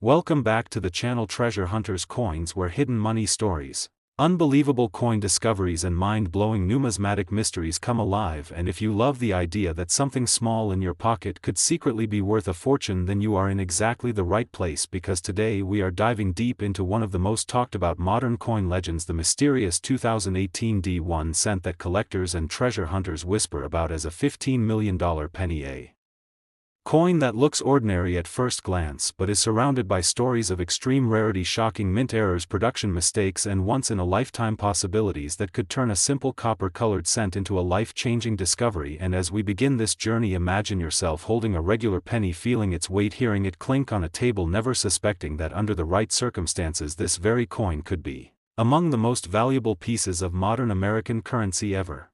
Welcome back to the channel Treasure Hunters Coins, where hidden money stories, unbelievable coin discoveries and mind-blowing numismatic mysteries come alive. And if you love the idea that something small in your pocket could secretly be worth a fortune, then you are in exactly the right place, because today we are diving deep into one of the most talked about modern coin legends, the mysterious 2018 D1 cent that collectors and treasure hunters whisper about as a $15 million penny. A coin that looks ordinary at first glance but is surrounded by stories of extreme rarity, shocking mint errors, production mistakes, and once-in-a-lifetime possibilities that could turn a simple copper-colored cent into a life-changing discovery. And as we begin this journey, imagine yourself holding a regular penny, feeling its weight, hearing it clink on a table, never suspecting that under the right circumstances this very coin could be among the most valuable pieces of modern American currency ever.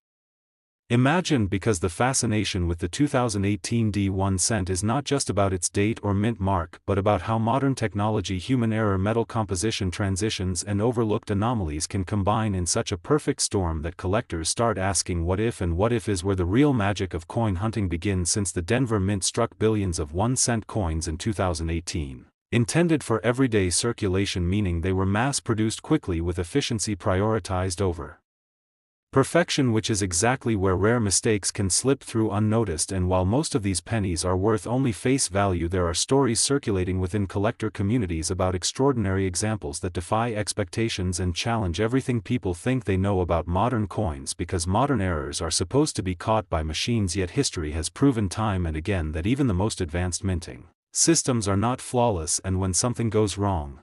Imagine, because the fascination with the 2018 D1 cent is not just about its date or mint mark, but about how modern technology, human error, metal composition transitions, and overlooked anomalies can combine in such a perfect storm that collectors start asking what if, and what if is where the real magic of coin hunting begins. Since the Denver Mint struck billions of 1-cent coins in 2018, intended for everyday circulation, meaning they were mass-produced quickly with efficiency prioritized over perfection, which is exactly where rare mistakes can slip through unnoticed. And while most of these pennies are worth only face value, there are stories circulating within collector communities about extraordinary examples that defy expectations and challenge everything people think they know about modern coins. Because modern errors are supposed to be caught by machines, yet history has proven time and again that even the most advanced minting systems are not flawless, and when something goes wrong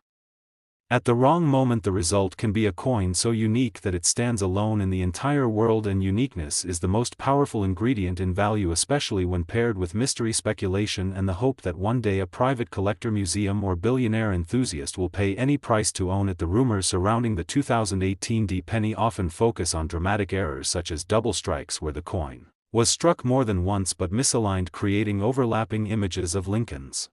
at the wrong moment, the result can be a coin so unique that it stands alone in the entire world. And uniqueness is the most powerful ingredient in value, especially when paired with mystery, speculation, and the hope that one day a private collector, museum, or billionaire enthusiast will pay any price to own it. The rumors surrounding the 2018 D penny often focus on dramatic errors such as double strikes, where the coin was struck more than once but misaligned, creating overlapping images of Lincoln's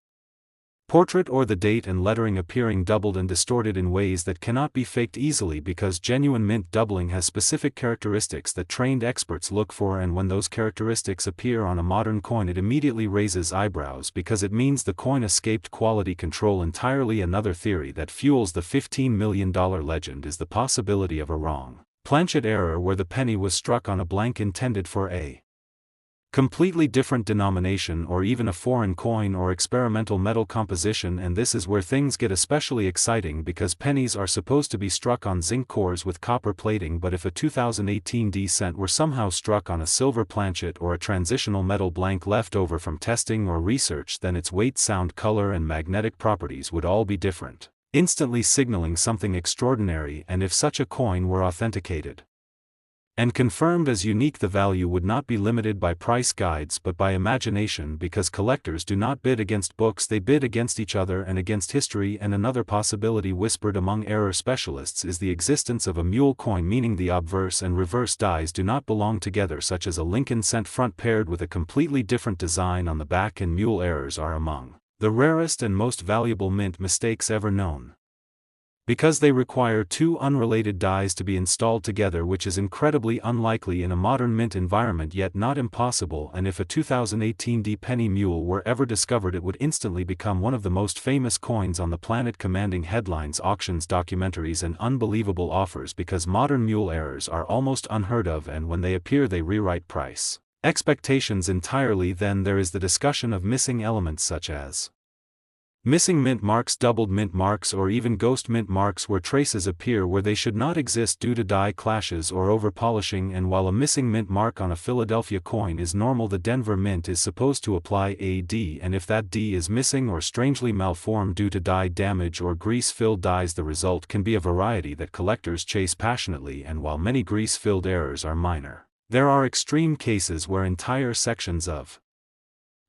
portrait or the date and lettering appearing doubled and distorted in ways that cannot be faked easily. Because genuine mint doubling has specific characteristics that trained experts look for, and when those characteristics appear on a modern coin, it immediately raises eyebrows, because it means the coin escaped quality control entirely. Another theory that fuels the $15 million legend is the possibility of a wrong planchet error, where the penny was struck on a blank intended for a completely different denomination, or even a foreign coin or experimental metal composition. And this is where things get especially exciting, because pennies are supposed to be struck on zinc cores with copper plating, but if a 2018 D cent were somehow struck on a silver planchet or a transitional metal blank left over from testing or research, then its weight, sound, color, and magnetic properties would all be different, instantly signaling something extraordinary. And if such a coin were authenticated and confirmed as unique, the value would not be limited by price guides but by imagination, because collectors do not bid against books, they bid against each other and against history. And another possibility whispered among error specialists is the existence of a mule coin, meaning the obverse and reverse dies do not belong together, such as a Lincoln cent front paired with a completely different design on the back. And mule errors are among the rarest and most valuable mint mistakes ever known, because they require two unrelated dies to be installed together, which is incredibly unlikely in a modern mint environment, yet not impossible. And if a 2018 D penny mule were ever discovered, it would instantly become one of the most famous coins on the planet, commanding headlines, auctions, documentaries, and unbelievable offers, because modern mule errors are almost unheard of, and when they appear they rewrite price expectations entirely. Then there is the discussion of missing elements such as missing mint marks, doubled mint marks, or even ghost mint marks, where traces appear where they should not exist due to die clashes or over-polishing. And while a missing mint mark on a Philadelphia coin is normal, the Denver Mint is supposed to apply a D, and if that D is missing or strangely malformed due to die damage or grease-filled dies, the result can be a variety that collectors chase passionately. And while many grease-filled errors are minor, there are extreme cases where entire sections of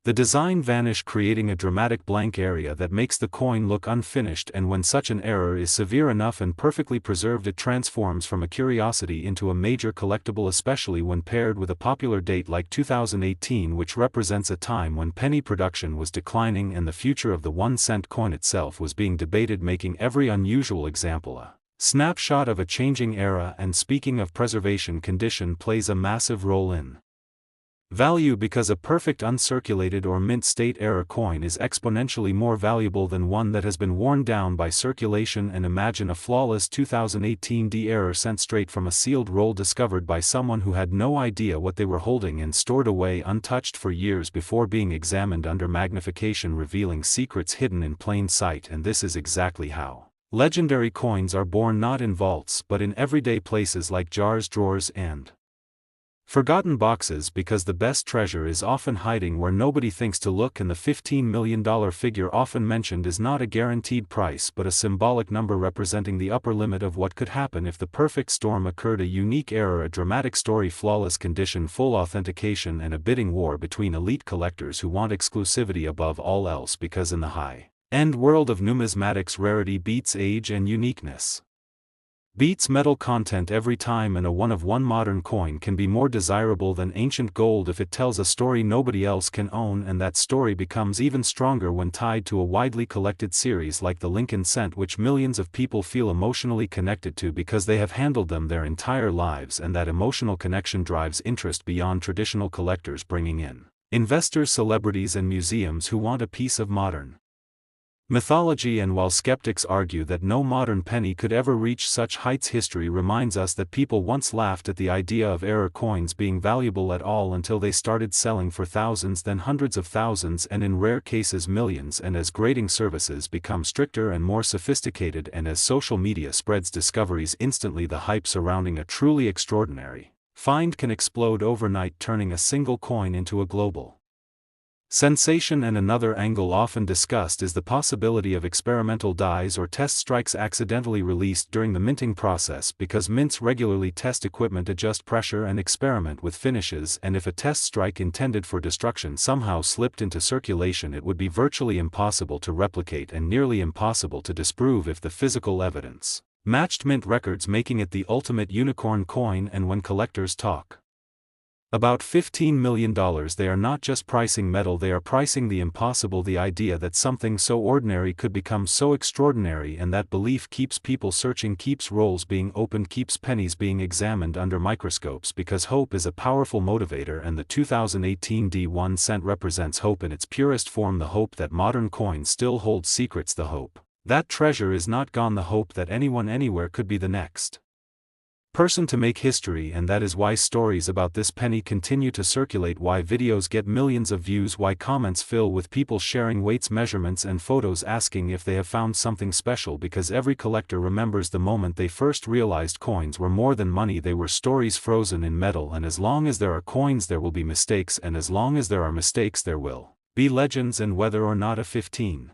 the design vanish, creating a dramatic blank area that makes the coin look unfinished. And when such an error is severe enough and perfectly preserved, it transforms from a curiosity into a major collectible, especially when paired with a popular date like 2018, which represents a time when penny production was declining and the future of the 1-cent coin itself was being debated, making every unusual example a snapshot of a changing era. And speaking of preservation, condition plays a massive role in Value because a perfect uncirculated or mint state error coin is exponentially more valuable than one that has been worn down by circulation. And imagine a flawless 2018 D error sent straight from a sealed roll discovered by someone who had no idea what they were holding and stored away untouched for years before being examined under magnification, revealing secrets hidden in plain sight. And this is exactly how legendary coins are born, not in vaults but in everyday places like jars, drawers, and forgotten boxes, because the best treasure is often hiding where nobody thinks to look. And the $15 million figure often mentioned is not a guaranteed price but a symbolic number representing the upper limit of what could happen if the perfect storm occurred. A unique error, a dramatic story, flawless condition, full authentication, and a bidding war between elite collectors who want exclusivity above all else, because in the high-end world of numismatics, rarity beats age and uniqueness beats metal content every time. And a one-of-one modern coin can be more desirable than ancient gold if it tells a story nobody else can own, and that story becomes even stronger when tied to a widely collected series like the Lincoln cent, which millions of people feel emotionally connected to because they have handled them their entire lives. And that emotional connection drives interest beyond traditional collectors, bringing in investors, celebrities, and museums who want a piece of modern mythology. And while skeptics argue that no modern penny could ever reach such heights, history reminds us that people once laughed at the idea of error coins being valuable at all until they started selling for thousands, then hundreds of thousands, and in rare cases millions. And as grading services become stricter and more sophisticated, and as social media spreads discoveries instantly, the hype surrounding a truly extraordinary find can explode overnight, turning a single coin into a global sensation. And another angle often discussed is the possibility of experimental dies or test strikes accidentally released during the minting process, because mints regularly test equipment, adjust pressure, and experiment with finishes. And if a test strike intended for destruction somehow slipped into circulation, it would be virtually impossible to replicate and nearly impossible to disprove if the physical evidence matched mint records, making it the ultimate unicorn coin. And when collectors talk about $15 million, they are not just pricing metal, they are pricing the impossible, the idea that something so ordinary could become so extraordinary. And that belief keeps people searching, keeps rolls being opened, keeps pennies being examined under microscopes, because hope is a powerful motivator. And the 2018 D1 cent represents hope in its purest form, the hope that modern coins still hold secrets, the hope that treasure is not gone, the hope that anyone anywhere could be the next person to make history. And that is why stories about this penny continue to circulate, why videos get millions of views, why comments fill with people sharing weights, measurements, and photos asking if they have found something special, because every collector remembers the moment they first realized coins were more than money, they were stories frozen in metal. And as long as there are coins there will be mistakes, and as long as there are mistakes there will be legends. And whether or not a $15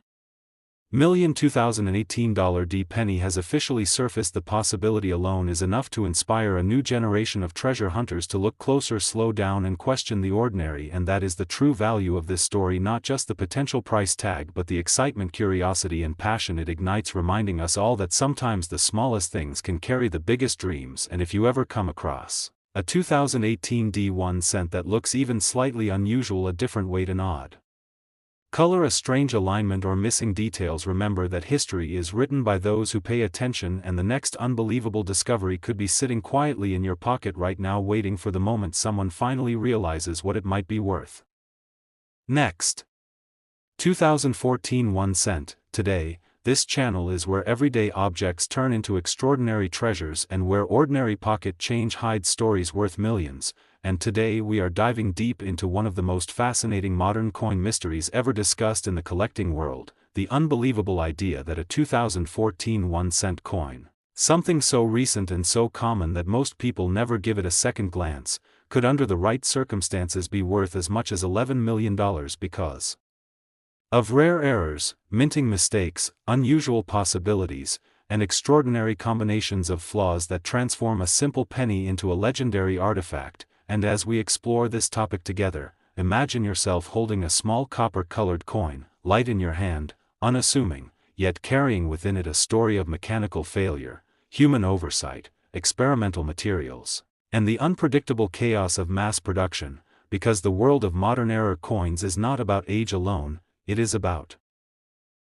million 2018 D penny has officially surfaced, the possibility alone is enough to inspire a new generation of treasure hunters to look closer, slow down, and question the ordinary. And that is the true value of this story, not just the potential price tag but the excitement, curiosity, and passion it ignites, reminding us all that sometimes the smallest things can carry the biggest dreams. And if you ever come across a 2018 D1 cent that looks even slightly unusual, a different weight, an odd color, a strange alignment, or missing details, remember that history is written by those who pay attention, and the next unbelievable discovery could be sitting quietly in your pocket right now, waiting for the moment someone finally realizes what it might be worth. Next. 2014 1 cent. Today, this channel is where everyday objects turn into extraordinary treasures and where ordinary pocket change hides stories worth millions. And today we are diving deep into one of the most fascinating modern coin mysteries ever discussed in the collecting world, the unbelievable idea that a 2014 1 cent coin, something so recent and so common that most people never give it a second glance, could under the right circumstances be worth as much as $11 million because of rare errors, minting mistakes, unusual possibilities, and extraordinary combinations of flaws that transform a simple penny into a legendary artifact. And as we explore this topic together, imagine yourself holding a small copper-colored coin, light in your hand, unassuming, yet carrying within it a story of mechanical failure, human oversight, experimental materials, and the unpredictable chaos of mass production, because the world of modern error coins is not about age alone, it is about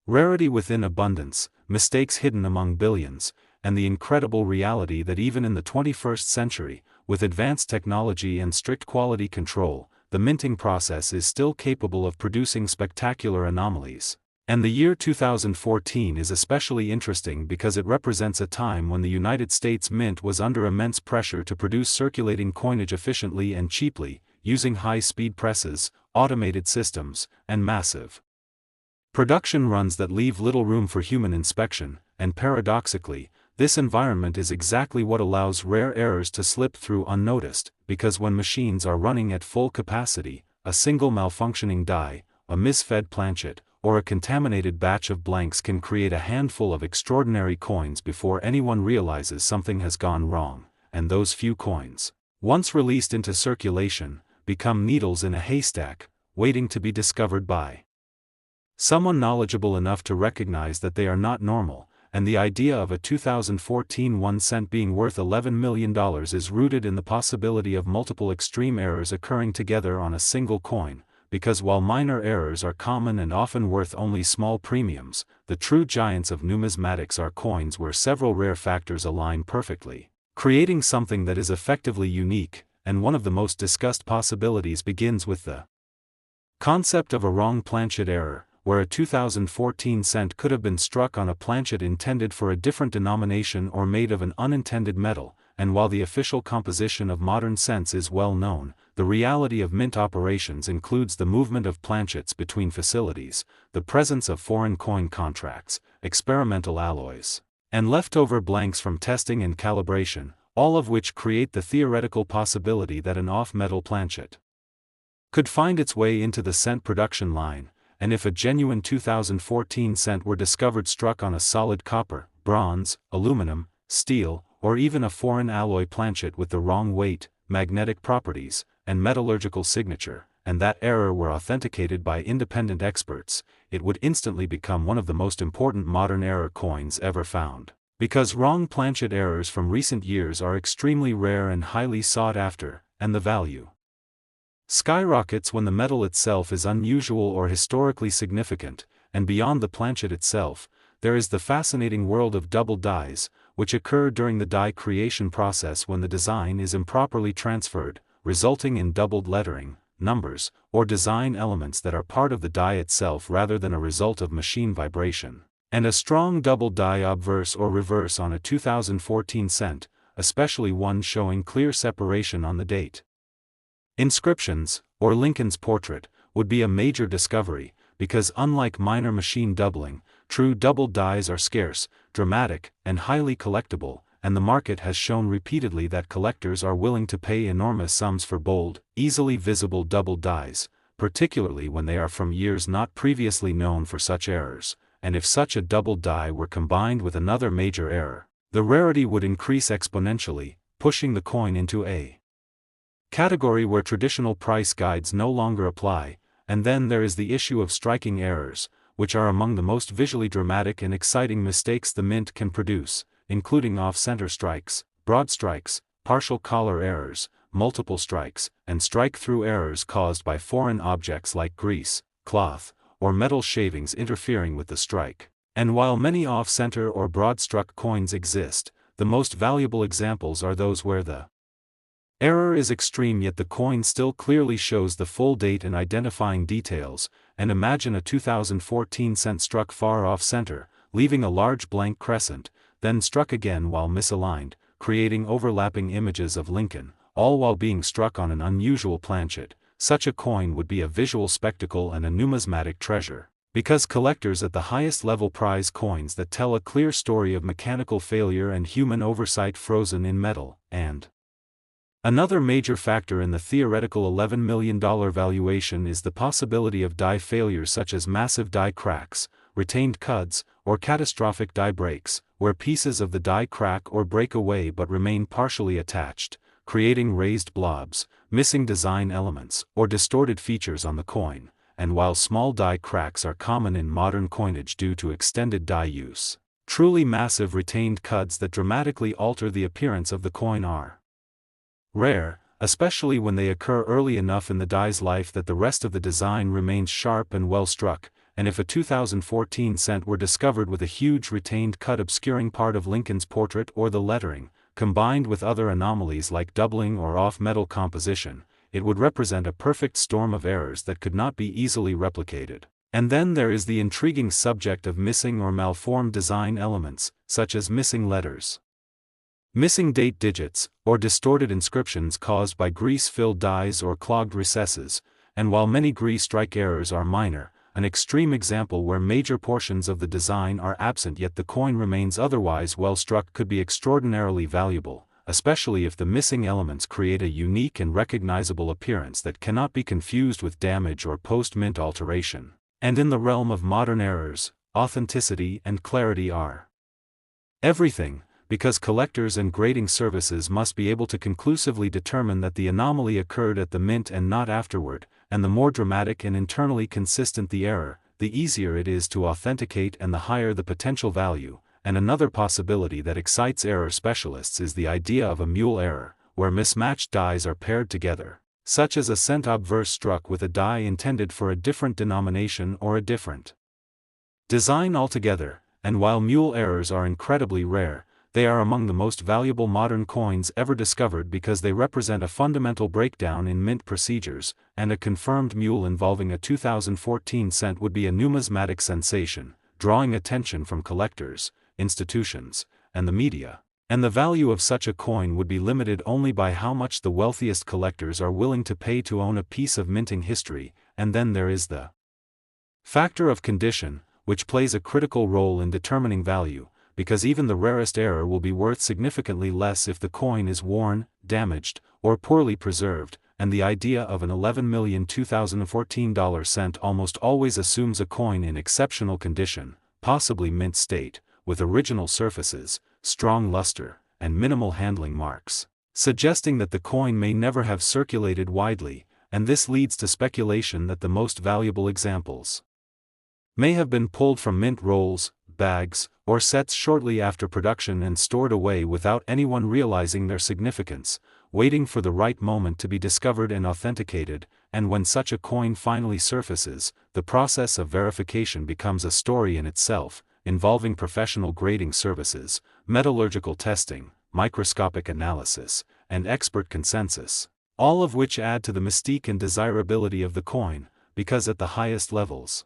rarity within abundance, mistakes hidden among billions, and the incredible reality that even in the 21st century, with advanced technology and strict quality control, the minting process is still capable of producing spectacular anomalies. And the year 2014 is especially interesting because it represents a time when the United States Mint was under immense pressure to produce circulating coinage efficiently and cheaply, using high-speed presses, automated systems, and massive production runs that leave little room for human inspection, and paradoxically, this environment is exactly what allows rare errors to slip through unnoticed, because when machines are running at full capacity, a single malfunctioning die, a misfed planchet, or a contaminated batch of blanks can create a handful of extraordinary coins before anyone realizes something has gone wrong, and those few coins, once released into circulation, become needles in a haystack, waiting to be discovered by someone knowledgeable enough to recognize that they are not normal, and the idea of a 2014 1 cent being worth $11 million is rooted in the possibility of multiple extreme errors occurring together on a single coin. Because while minor errors are common and often worth only small premiums, the true giants of numismatics are coins where several rare factors align perfectly, creating something that is effectively unique, and one of the most discussed possibilities begins with the concept of a wrong planchet error, where a 2014 cent could have been struck on a planchet intended for a different denomination or made of an unintended metal, and while the official composition of modern cents is well known, the reality of mint operations includes the movement of planchets between facilities, the presence of foreign coin contracts, experimental alloys, and leftover blanks from testing and calibration, all of which create the theoretical possibility that an off-metal planchet could find its way into the cent production line, and if a genuine 2014 cent were discovered struck on a solid copper, bronze, aluminum, steel, or even a foreign alloy planchet with the wrong weight, magnetic properties, and metallurgical signature, and that error were authenticated by independent experts, it would instantly become one of the most important modern error coins ever found. Because wrong planchet errors from recent years are extremely rare and highly sought after, and the value skyrockets when the metal itself is unusual or historically significant, and beyond the planchet itself, there is the fascinating world of double dies, which occur during the die creation process when the design is improperly transferred, resulting in doubled lettering, numbers, or design elements that are part of the die itself rather than a result of machine vibration. And a strong double die obverse or reverse on a 2014 cent, especially one showing clear separation on the date. Inscriptions, or Lincoln's portrait, would be a major discovery, because unlike minor machine doubling, true double dies are scarce, dramatic, and highly collectible, and the market has shown repeatedly that collectors are willing to pay enormous sums for bold, easily visible double dies, particularly when they are from years not previously known for such errors, and if such a double die were combined with another major error, the rarity would increase exponentially, pushing the coin into a category where traditional price guides no longer apply. And then there is the issue of striking errors, which are among the most visually dramatic and exciting mistakes the mint can produce, including off-center strikes, broad strikes, partial collar errors, multiple strikes, and strike-through errors caused by foreign objects like grease, cloth, or metal shavings interfering with the strike. And while many off-center or broad-struck coins exist, the most valuable examples are those where the error is extreme yet the coin still clearly shows the full date and identifying details, and imagine a 2014 cent struck far off-center, leaving a large blank crescent, then struck again while misaligned, creating overlapping images of Lincoln, all while being struck on an unusual planchet. Such a coin would be a visual spectacle and a numismatic treasure, because collectors at the highest level prize coins that tell a clear story of mechanical failure and human oversight frozen in metal. And another major factor in the theoretical $11 million valuation is the possibility of die failures such as massive die cracks, retained cuds, or catastrophic die breaks, where pieces of the die crack or break away but remain partially attached, creating raised blobs, missing design elements, or distorted features on the coin. And while small die cracks are common in modern coinage due to extended die use, truly massive retained cuds that dramatically alter the appearance of the coin are rare, especially when they occur early enough in the die's life that the rest of the design remains sharp and well struck. And if a 2014 cent were discovered with a huge retained cut obscuring part of Lincoln's portrait or the lettering, combined with other anomalies like doubling or off-metal composition, it would represent a perfect storm of errors that could not be easily replicated. And then there is the intriguing subject of missing or malformed design elements, such as missing letters, missing date digits, or distorted inscriptions caused by grease-filled dies or clogged recesses. And while many grease-strike errors are minor, an extreme example where major portions of the design are absent yet the coin remains otherwise well struck could be extraordinarily valuable, especially if the missing elements create a unique and recognizable appearance that cannot be confused with damage or post-mint alteration. And in the realm of modern errors, authenticity and clarity are everything, because collectors and grading services must be able to conclusively determine that the anomaly occurred at the mint and not afterward, and the more dramatic and internally consistent the error, the easier it is to authenticate and the higher the potential value. And another possibility that excites error specialists is the idea of a mule error, where mismatched dies are paired together, such as a cent obverse struck with a die intended for a different denomination or a different design altogether. And while mule errors are incredibly rare, they are among the most valuable modern coins ever discovered because they represent a fundamental breakdown in mint procedures, and a confirmed mule involving a 2014 cent would be a numismatic sensation, drawing attention from collectors, institutions, and the media. And the value of such a coin would be limited only by how much the wealthiest collectors are willing to pay to own a piece of minting history. And then there is the factor of condition, which plays a critical role in determining value, because even the rarest error will be worth significantly less if the coin is worn, damaged, or poorly preserved. And the idea of an $11,000,2014 cent almost always assumes a coin in exceptional condition, possibly mint state, with original surfaces, strong luster, and minimal handling marks, suggesting that the coin may never have circulated widely, and this leads to speculation that the most valuable examples may have been pulled from mint rolls, bags, or sets shortly after production and stored away without anyone realizing their significance, waiting for the right moment to be discovered and authenticated. And when such a coin finally surfaces, the process of verification becomes a story in itself, involving professional grading services, metallurgical testing, microscopic analysis, and expert consensus, all of which add to the mystique and desirability of the coin, because at the highest levels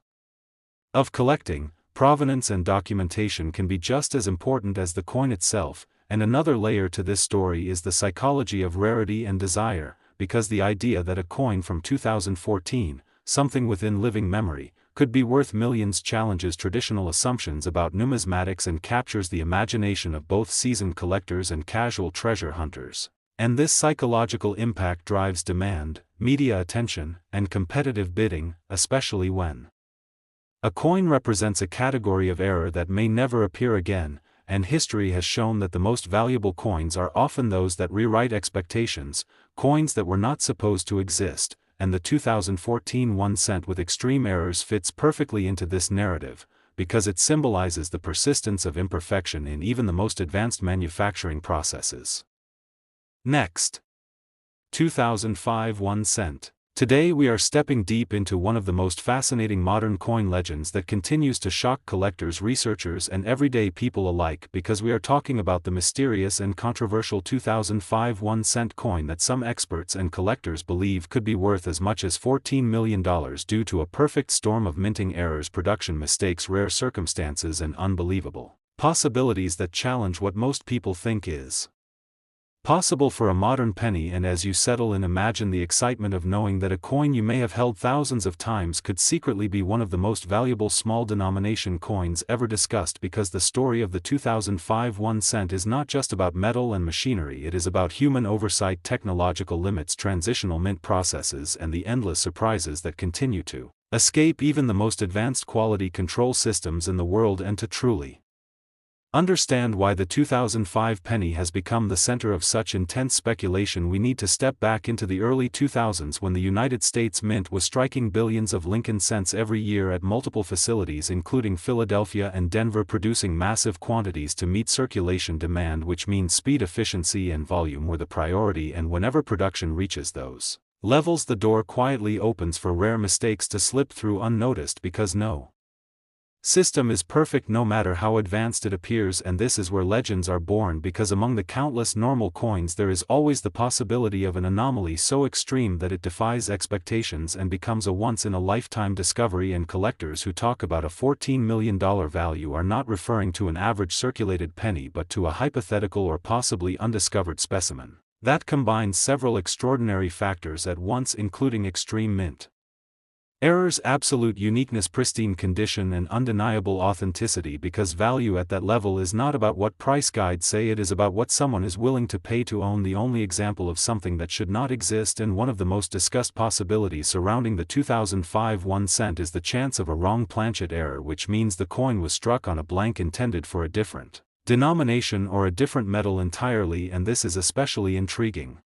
of collecting, provenance and documentation can be just as important as the coin itself. And another layer to this story is the psychology of rarity and desire, because the idea that a coin from 2014, something within living memory, could be worth millions challenges traditional assumptions about numismatics and captures the imagination of both seasoned collectors and casual treasure hunters. And this psychological impact drives demand, media attention, and competitive bidding, especially when a coin represents a category of error that may never appear again. And history has shown that the most valuable coins are often those that rewrite expectations, coins that were not supposed to exist. And the 2014 1 cent with extreme errors fits perfectly into this narrative, because it symbolizes the persistence of imperfection in even the most advanced manufacturing processes. Next, 2005 1 cent. Today we are stepping deep into one of the most fascinating modern coin legends that continues to shock collectors, researchers, and everyday people alike, because we are talking about the mysterious and controversial 2005 1 cent coin that some experts and collectors believe could be worth as much as $14 million due to a perfect storm of minting errors, production mistakes, rare circumstances, and unbelievable possibilities that challenge what most people think is possible for a modern penny. And as you settle in, imagine the excitement of knowing that a coin you may have held thousands of times could secretly be one of the most valuable small denomination coins ever discussed, because the story of the 2005 1 cent is not just about metal and machinery, it is about human oversight, technological limits, transitional mint processes, and the endless surprises that continue to escape even the most advanced quality control systems in the world. And to truly understand why the 2005 penny has become the center of such intense speculation, we need to step back into the early 2000s, when the United States Mint was striking billions of Lincoln cents every year at multiple facilities including Philadelphia and Denver, producing massive quantities to meet circulation demand, which means speed, efficiency, and volume were the priority. And whenever production reaches those levels, the door quietly opens for rare mistakes to slip through unnoticed, because no system is perfect no matter how advanced it appears, and this is where legends are born, because among the countless normal coins there is always the possibility of an anomaly so extreme that it defies expectations and becomes a once-in-a-lifetime discovery, and collectors who talk about a $14 million value are not referring to an average circulated penny but to a hypothetical or possibly undiscovered specimen that combines several extraordinary factors at once, including extreme mint errors, absolute uniqueness, pristine condition, and undeniable authenticity, because value at that level is not about what price guides say, it is about what someone is willing to pay to own the only example of something that should not exist. And one of the most discussed possibilities surrounding the 2005 1 cent is the chance of a wrong planchet error, which means the coin was struck on a blank intended for a different denomination or a different metal entirely, and this is especially intriguing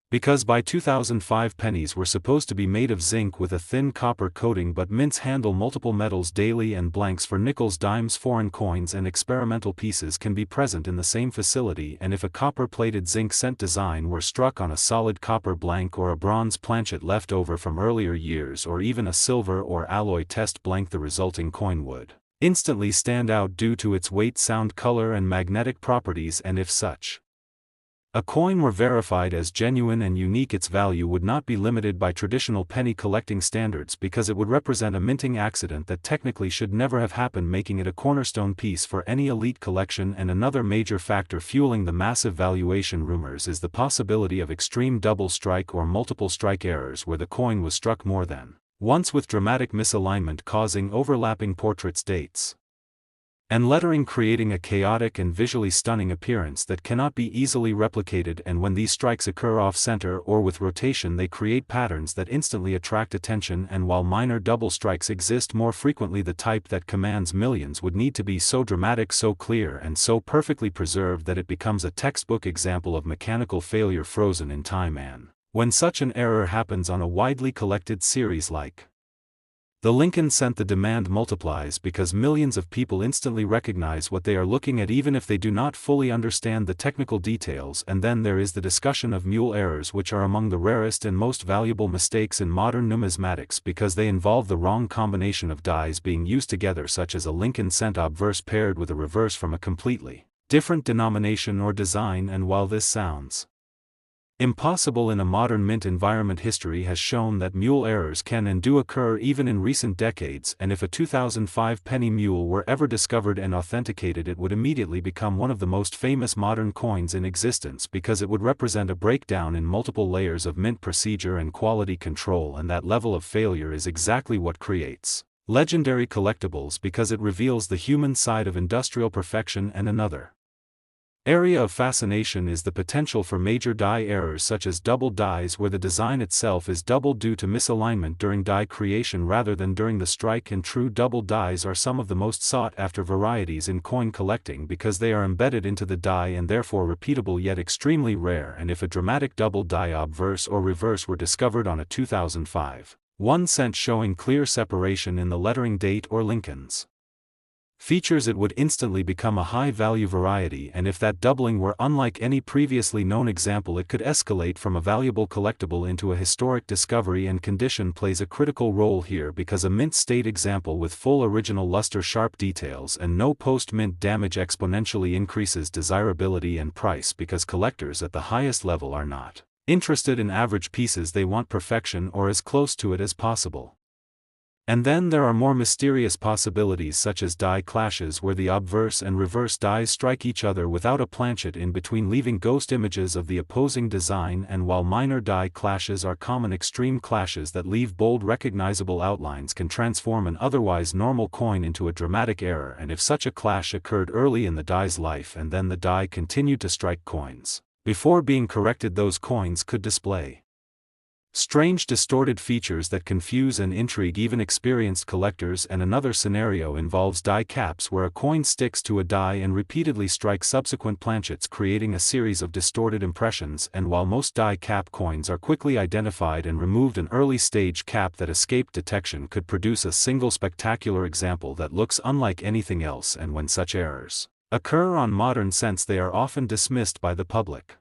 because by 2005 pennies were supposed to be made of zinc with a thin copper coating, but mints handle multiple metals daily, and blanks for nickels, dimes, foreign coins, and experimental pieces can be present in the same facility. And if a copper-plated zinc cent design were struck on a solid copper blank or a bronze planchet left over from earlier years, or even a silver or alloy test blank, the resulting coin would instantly stand out due to its weight, sound, color, and magnetic properties. And if such a coin were verified as genuine and unique, its value would not be limited by traditional penny collecting standards, because it would represent a minting accident that technically should never have happened, making it a cornerstone piece for any elite collection. And another major factor fueling the massive valuation rumors is the possibility of extreme double strike or multiple strike errors, where the coin was struck more than once with dramatic misalignment causing overlapping portraits, dates, and lettering, creating a chaotic and visually stunning appearance that cannot be easily replicated. And when these strikes occur off-center or with rotation, they create patterns that instantly attract attention. And while minor double strikes exist more frequently, the type that commands millions would need to be so dramatic, so clear, and so perfectly preserved that it becomes a textbook example of mechanical failure frozen in time. And when such an error happens on a widely collected series like the Lincoln cent, the demand multiplies, because millions of people instantly recognize what they are looking at, even if they do not fully understand the technical details. And then there is the discussion of mule errors, which are among the rarest and most valuable mistakes in modern numismatics, because they involve the wrong combination of dies being used together, such as a Lincoln cent obverse paired with a reverse from a completely different denomination or design. And while this sounds impossible in a modern mint environment, history has shown that mule errors can and do occur even in recent decades. And if a 2005 penny mule were ever discovered and authenticated, it would immediately become one of the most famous modern coins in existence, because it would represent a breakdown in multiple layers of mint procedure and quality control. And that level of failure is exactly what creates legendary collectibles, because it reveals the human side of industrial perfection. And another area of fascination is the potential for major die errors, such as double dies, where the design itself is doubled due to misalignment during die creation rather than during the strike. And true double dies are some of the most sought after varieties in coin collecting, because they are embedded into the die and therefore repeatable, yet extremely rare. And if a dramatic double die obverse or reverse were discovered on a 2005 1 cent showing clear separation in the lettering, date, or Lincoln's features, it would instantly become a high-value variety. And if that doubling were unlike any previously known example, it could escalate from a valuable collectible into a historic discovery. And condition plays a critical role here, because a mint state example with full original luster, sharp details, and no post-mint damage exponentially increases desirability and price, because collectors at the highest level are not interested in average pieces, they want perfection or as close to it as possible. And then there are more mysterious possibilities, such as die clashes, where the obverse and reverse dies strike each other without a planchet in between, leaving ghost images of the opposing design. And while minor die clashes are common, extreme clashes that leave bold recognizable outlines can transform an otherwise normal coin into a dramatic error. And if such a clash occurred early in the die's life and then the die continued to strike coins before being corrected, those coins could display strange distorted features that confuse and intrigue even experienced collectors. And another scenario involves die caps, where a coin sticks to a die and repeatedly strikes subsequent planchets, creating a series of distorted impressions. And while most die cap coins are quickly identified and removed, an early stage cap that escaped detection could produce a single spectacular example that looks unlike anything else. And when such errors occur on modern cents, they are often dismissed by the public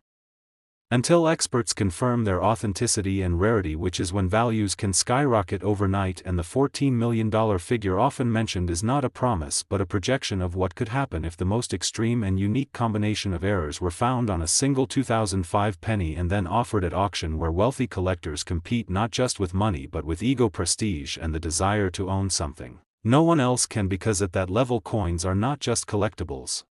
Until experts confirm their authenticity and rarity, which is when values can skyrocket overnight, and the $14 million figure often mentioned is not a promise but a projection of what could happen if the most extreme and unique combination of errors were found on a single 2005 penny and then offered at auction, where wealthy collectors compete not just with money but with ego, prestige, and the desire to own something no one else can, because at that level coins are not just collectibles.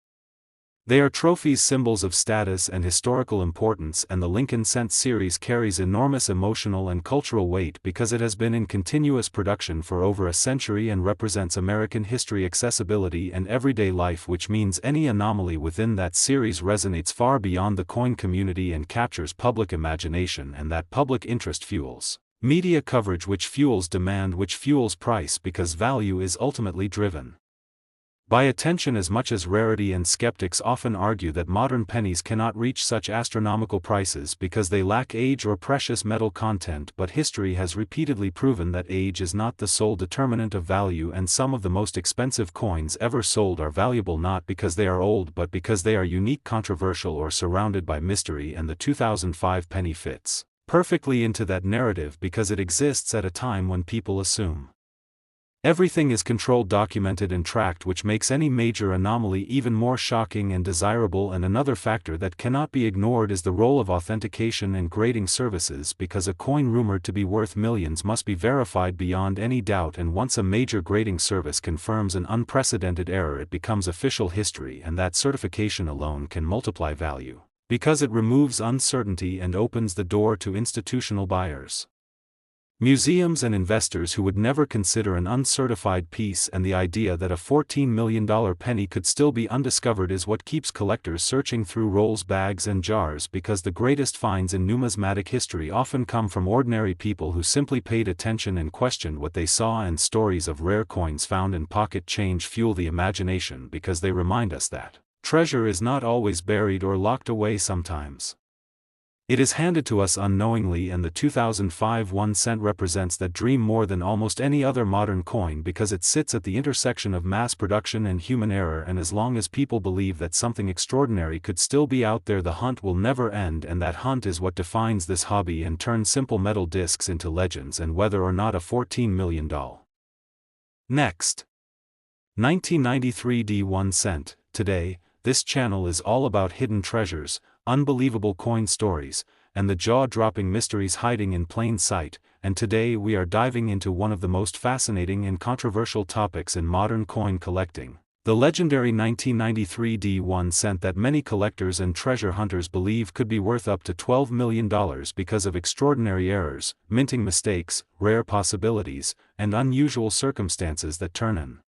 They are trophies, symbols of status and historical importance, and the Lincoln Cent series carries enormous emotional and cultural weight because it has been in continuous production for over a century and represents American history, accessibility, and everyday life, which means any anomaly within that series resonates far beyond the coin community and captures public imagination, and that public interest fuels media coverage, which fuels demand, which fuels price, because value is ultimately driven by attention as much as rarity, and skeptics often argue that modern pennies cannot reach such astronomical prices because they lack age or precious metal content, but history has repeatedly proven that age is not the sole determinant of value, and some of the most expensive coins ever sold are valuable not because they are old but because they are unique, controversial, or surrounded by mystery, and the 2005 penny fits perfectly into that narrative because it exists at a time when people assume everything is controlled, documented, and tracked, which makes any major anomaly even more shocking and desirable. And another factor that cannot be ignored is the role of authentication and grading services, because a coin rumored to be worth millions must be verified beyond any doubt, and once a major grading service confirms an unprecedented error, it becomes official history, and that certification alone can multiply value, because it removes uncertainty and opens the door to institutional buyers, museums, and investors who would never consider an uncertified piece. And the idea that a $14 million penny could still be undiscovered is what keeps collectors searching through rolls, bags, and jars, because the greatest finds in numismatic history often come from ordinary people who simply paid attention and questioned what they saw. And stories of rare coins found in pocket change fuel the imagination because they remind us that treasure is not always buried or locked away. Sometimes it is handed to us unknowingly, and the 2005 1 cent represents that dream more than almost any other modern coin because it sits at the intersection of mass production and human error. And as long as people believe that something extraordinary could still be out there, the hunt will never end, and that hunt is what defines this hobby and turns simple metal discs into legends. And whether or not a $14 million next 1993 D 1 cent today, this channel is all about hidden treasures, unbelievable coin stories, and the jaw-dropping mysteries hiding in plain sight. And today we are diving into one of the most fascinating and controversial topics in modern coin collecting, the legendary 1993 D 1 cent that many collectors and treasure hunters believe could be worth up to $12 million because of extraordinary errors, minting mistakes, rare possibilities, and unusual circumstances that turn an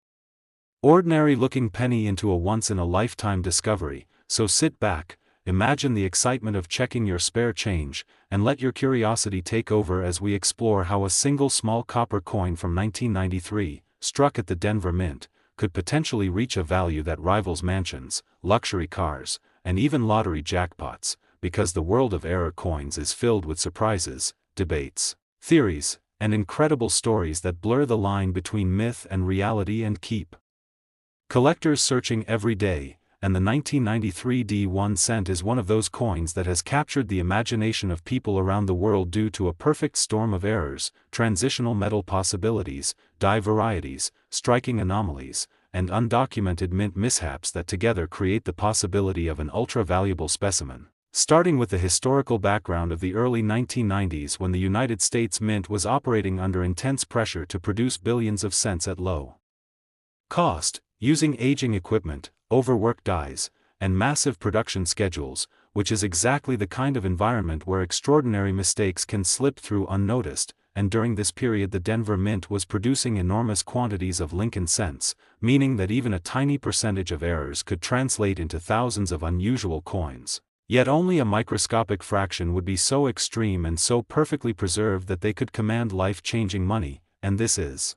ordinary-looking penny into a once-in-a-lifetime discovery. So sit back, imagine the excitement of checking your spare change, and let your curiosity take over as we explore how a single small copper coin from 1993, struck at the Denver Mint, could potentially reach a value that rivals mansions, luxury cars, and even lottery jackpots, because the world of error coins is filled with surprises, debates, theories, and incredible stories that blur the line between myth and reality and keep collectors searching every day. And the 1993 D 1 cent is one of those coins that has captured the imagination of people around the world due to a perfect storm of errors, transitional metal possibilities, die varieties, striking anomalies, and undocumented mint mishaps that together create the possibility of an ultra-valuable specimen. Starting with the historical background of the early 1990s, when the United States Mint was operating under intense pressure to produce billions of cents at low cost, using aging equipment, overworked dies, and massive production schedules, which is exactly the kind of environment where extraordinary mistakes can slip through unnoticed. And during this period the Denver Mint was producing enormous quantities of Lincoln cents, meaning that even a tiny percentage of errors could translate into thousands of unusual coins. Yet only a microscopic fraction would be so extreme and so perfectly preserved that they could command life-changing money, and this is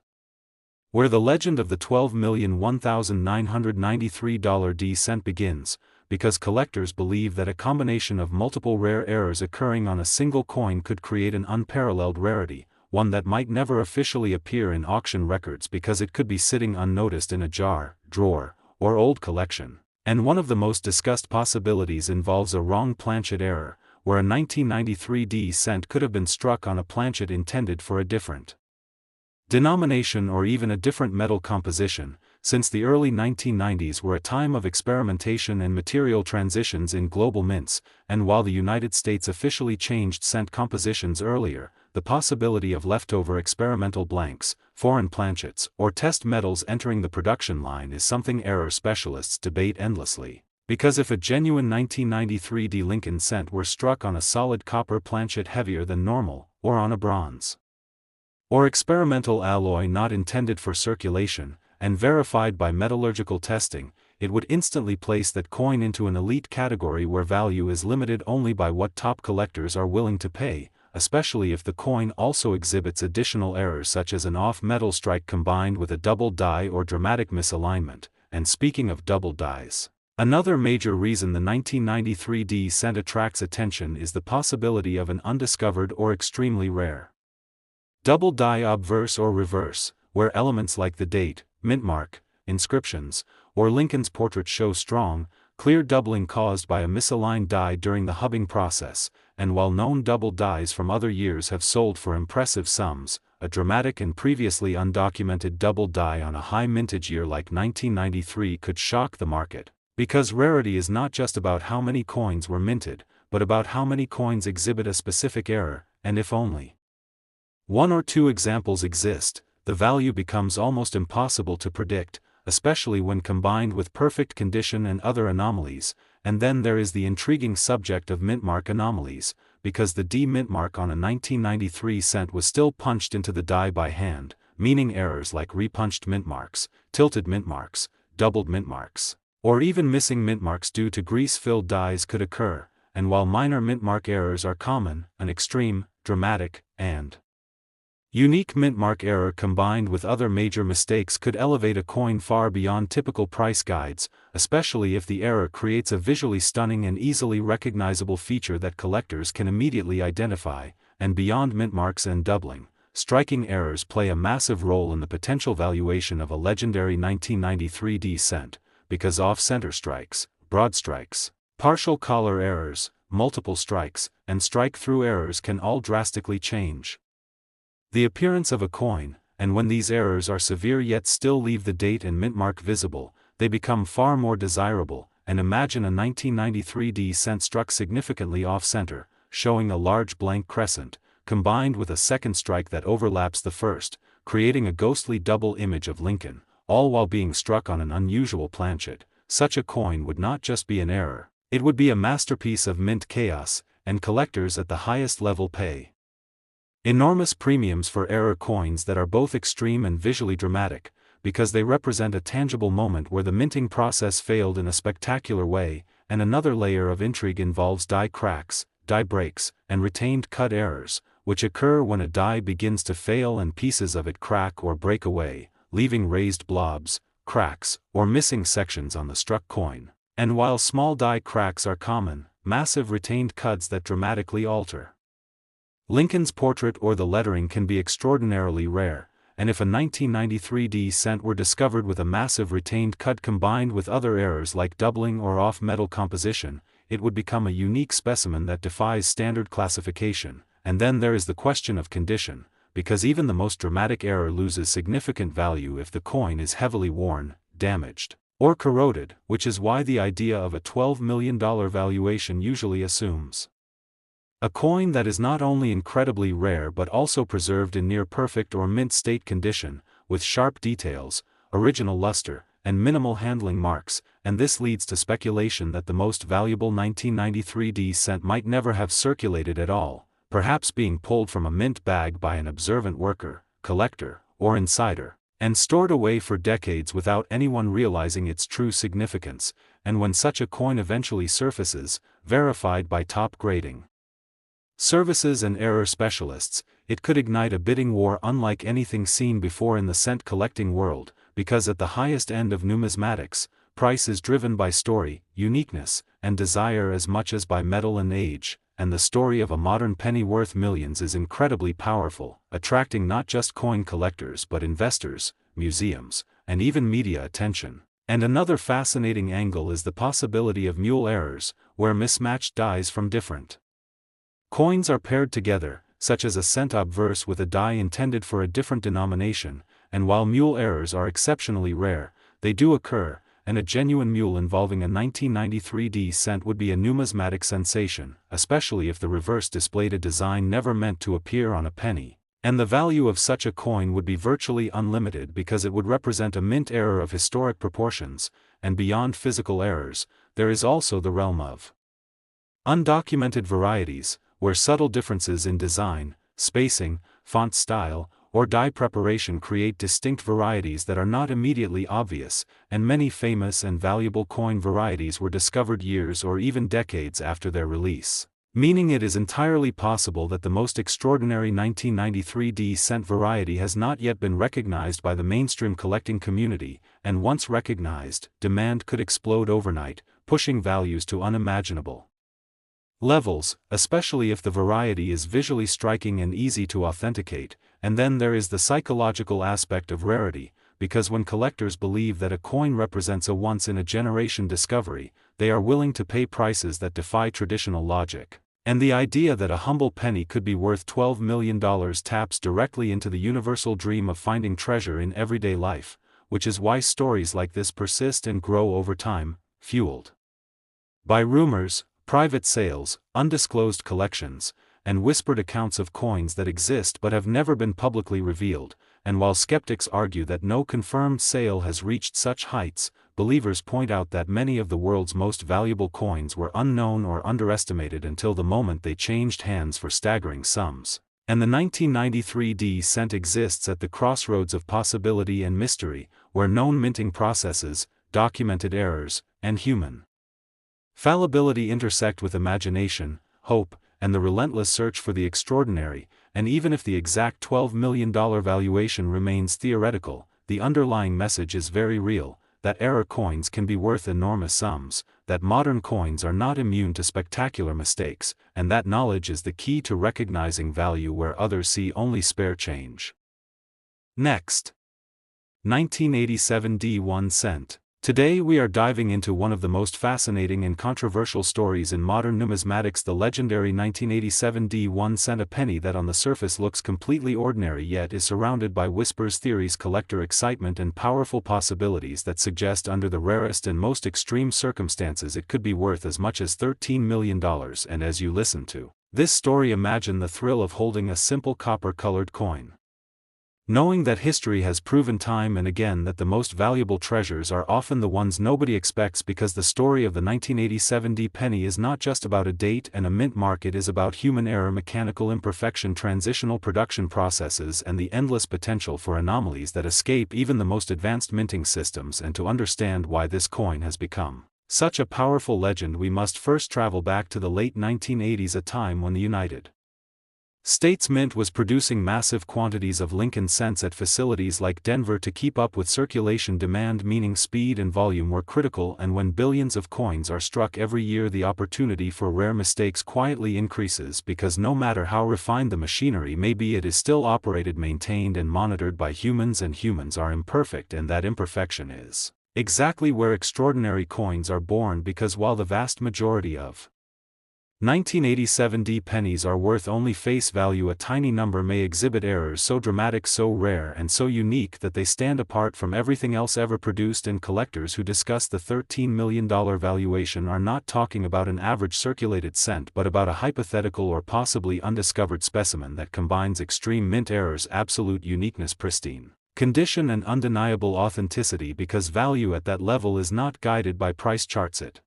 where the legend of the $12,001,993 D cent begins, because collectors believe that a combination of multiple rare errors occurring on a single coin could create an unparalleled rarity, one that might never officially appear in auction records because it could be sitting unnoticed in a jar, drawer, or old collection. And one of the most discussed possibilities involves a wrong planchet error, where a 1993 D cent could have been struck on a planchet intended for a different denomination or even a different metal composition, since the early 1990s were a time of experimentation and material transitions in global mints, and while the United States officially changed cent compositions earlier, the possibility of leftover experimental blanks, foreign planchets, or test metals entering the production line is something error specialists debate endlessly. Because if a genuine 1993 D Lincoln cent were struck on a solid copper planchet heavier than normal, or on a bronze or experimental alloy not intended for circulation, and verified by metallurgical testing, it would instantly place that coin into an elite category where value is limited only by what top collectors are willing to pay, especially if the coin also exhibits additional errors such as an off-metal strike combined with a double die or dramatic misalignment. And speaking of double dies, another major reason the 1993 D cent attracts attention is the possibility of an undiscovered or extremely rare double die obverse or reverse, where elements like the date, mint mark, inscriptions, or Lincoln's portrait show strong, clear doubling caused by a misaligned die during the hubbing process, and while known double dies from other years have sold for impressive sums, a dramatic and previously undocumented double die on a high mintage year like 1993 could shock the market, because rarity is not just about how many coins were minted, but about how many coins exhibit a specific error, and if only one or two examples exist, the value becomes almost impossible to predict, especially when combined with perfect condition and other anomalies. And then there is the intriguing subject of mintmark anomalies, because the D mintmark on a 1993 cent was still punched into the die by hand, meaning errors like repunched mintmarks, tilted mintmarks, doubled mintmarks, or even missing mintmarks due to grease-filled dies could occur. And while minor mintmark errors are common, an extreme, dramatic, and unique mintmark error combined with other major mistakes could elevate a coin far beyond typical price guides, especially if the error creates a visually stunning and easily recognizable feature that collectors can immediately identify. And beyond mintmarks and doubling, striking errors play a massive role in the potential valuation of a legendary 1993 D cent, because off-center strikes, broad strikes, partial collar errors, multiple strikes, and strike-through errors can all drastically change the appearance of a coin, and when these errors are severe yet still leave the date and mintmark visible, they become far more desirable. And imagine a 1993 D cent struck significantly off-center, showing a large blank crescent, combined with a second strike that overlaps the first, creating a ghostly double image of Lincoln, all while being struck on an unusual planchet. Such a coin would not just be an error, it would be a masterpiece of mint chaos, and collectors at the highest level pay enormous premiums for error coins that are both extreme and visually dramatic, because they represent a tangible moment where the minting process failed in a spectacular way. And another layer of intrigue involves die cracks, die breaks, and retained cut errors, which occur when a die begins to fail and pieces of it crack or break away, leaving raised blobs, cracks, or missing sections on the struck coin. And while small die cracks are common, massive retained cuts that dramatically alter Lincoln's portrait or the lettering can be extraordinarily rare. And if a 1993 D cent were discovered with a massive retained cut combined with other errors like doubling or off-metal composition, it would become a unique specimen that defies standard classification. And then there is the question of condition, because even the most dramatic error loses significant value if the coin is heavily worn, damaged, or corroded, which is why the idea of a $12 million valuation usually assumes a coin that is not only incredibly rare but also preserved in near-perfect or mint-state condition, with sharp details, original luster, and minimal handling marks. And this leads to speculation that the most valuable 1993 D cent might never have circulated at all, perhaps being pulled from a mint bag by an observant worker, collector, or insider, and stored away for decades without anyone realizing its true significance. And when such a coin eventually surfaces, verified by top grading services and error specialists, it could ignite a bidding war unlike anything seen before in the cent collecting world, because at the highest end of numismatics, price is driven by story, uniqueness, and desire as much as by metal and age. And the story of a modern penny worth millions is incredibly powerful, attracting not just coin collectors but investors, museums, and even media attention. And another fascinating angle is the possibility of mule errors, where mismatched dies from different Coins are paired together, such as a cent obverse with a die intended for a different denomination, and while mule errors are exceptionally rare, they do occur, and a genuine mule involving a 1993 cent would be a numismatic sensation, especially if the reverse displayed a design never meant to appear on a penny, and the value of such a coin would be virtually unlimited because it would represent a mint error of historic proportions, and beyond physical errors, there is also the realm of undocumented varieties, where subtle differences in design, spacing, font style, or die preparation create distinct varieties that are not immediately obvious, and many famous and valuable coin varieties were discovered years or even decades after their release, meaning it is entirely possible that the most extraordinary 1993 cent variety has not yet been recognized by the mainstream collecting community, and once recognized, demand could explode overnight, pushing values to unimaginable levels, especially if the variety is visually striking and easy to authenticate. And then there is the psychological aspect of rarity, because when collectors believe that a coin represents a once-in-a-generation discovery, they are willing to pay prices that defy traditional logic. And the idea that a humble penny could be worth $12 million taps directly into the universal dream of finding treasure in everyday life, which is why stories like this persist and grow over time, fueled by rumors, private sales, undisclosed collections, and whispered accounts of coins that exist but have never been publicly revealed. And while skeptics argue that no confirmed sale has reached such heights, believers point out that many of the world's most valuable coins were unknown or underestimated until the moment they changed hands for staggering sums. And the 1993 cent exists at the crossroads of possibility and mystery, where known minting processes, documented errors, and human fallibility intersect with imagination, hope, and the relentless search for the extraordinary. And even if the exact $12 million valuation remains theoretical, the underlying message is very real, that error coins can be worth enormous sums, that modern coins are not immune to spectacular mistakes, and that knowledge is the key to recognizing value where others see only spare change. Next. 1987 D1 cent. Today we are diving into one of the most fascinating and controversial stories in modern numismatics, the legendary 1987 D1 cent, a penny that on the surface looks completely ordinary yet is surrounded by whispers, theories, collector excitement, and powerful possibilities that suggest under the rarest and most extreme circumstances it could be worth as much as $13 million. And as you listen to this story, imagine the thrill of holding a simple copper-colored coin, knowing that history has proven time and again that the most valuable treasures are often the ones nobody expects, because the story of the 1987 D penny is not just about a date and a mint mark, it is about human error, mechanical imperfection, transitional production processes, and the endless potential for anomalies that escape even the most advanced minting systems. And to understand why this coin has become such a powerful legend, we must first travel back to the late 1980s, a time when the United States Mint was producing massive quantities of Lincoln cents at facilities like Denver to keep up with circulation demand, meaning speed and volume were critical. And when billions of coins are struck every year, the opportunity for rare mistakes quietly increases, because no matter how refined the machinery may be, it is still operated, maintained, and monitored by humans, and humans are imperfect, and that imperfection is exactly where extraordinary coins are born. Because while the vast majority of 1987 D pennies are worth only face value, a tiny number may exhibit errors so dramatic, so rare, and so unique that they stand apart from everything else ever produced. And collectors who discuss the $13 million valuation are not talking about an average circulated cent, but about a hypothetical or possibly undiscovered specimen that combines extreme mint errors, absolute uniqueness, pristine condition, and undeniable authenticity. Because value at that level is not guided by price charts, it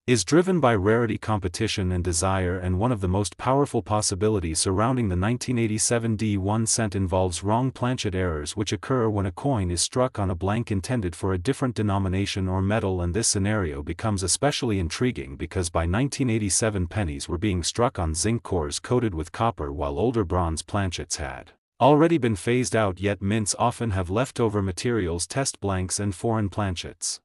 is driven by rarity, competition, and desire. And one of the most powerful possibilities surrounding the 1987 D1 cent involves wrong planchet errors, which occur when a coin is struck on a blank intended for a different denomination or metal. And this scenario becomes especially intriguing because by 1987 pennies were being struck on zinc cores coated with copper, while older bronze planchets had already been phased out. Yet mints often have leftover materials, test blanks, and foreign planchets.